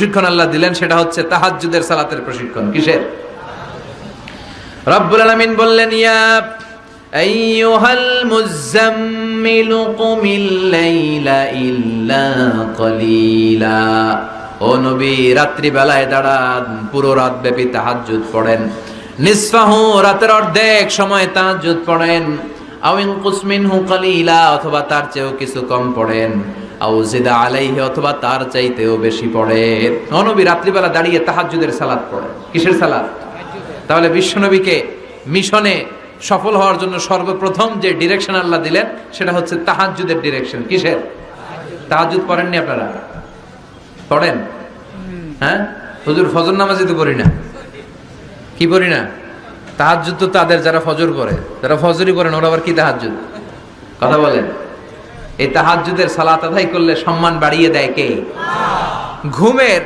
প্রশিক্ষণ আল্লাহ দিলেন, সেটা হচ্ছে তাহাজ্জুদের সালাতের প্রশিক্ষণ। কিসের? রব্বুল আলামিন বললেন, ইয়া আইয়ুহাল মুযাম্মিলু কুমিল লাইলা ইল্লা কলিলা। ও নবী, রাত্রি বেলায় দাঁড়ান, পুরো রাত ব্যাপী তাহাজ্জুদ পড়েন। নিসফাহু, রাতের অর্ধেক সময় তাহাজ্জুদ পড়েন। আও ইনকুস মিনহু কলিলা, অথবা তার চেয়েও কিছু কম পড়েন। আও জিদা আলাইহি, অথবা তার চাইতেও বেশি পড়েন। ও নবী রাত্রিবেলা দাঁড়িয়ে তাহাজ্জুদের সালাত পড়েন। কিসের সালাত? তাহলে বিশ্বনবীকে মিশনে সফল হওয়ার জন্য সর্বপ্রথম যে ডিরেকশন আল্লাহ দিলেন সেটা হচ্ছে তাহাজ্জুদের ডিরেকশন। কিসের? তাহাজ্জুদ পড়েননি আপনারা? পড়েন? হ্যাঁ হুজুর, ফজর নামাজই তো পড়ি না। কি পড়ি না? তাহাজ্জুদ তো তাদের যারা ফজর পড়ে, যারা ফজরই পড়েন ওরা আবার কি তাহাজ্জুদ? কথা বলেন। এই তাহাজ্জুদের সালাত আদায় করলে সম্মান বাড়িয়ে দেয় কে? ঘুমের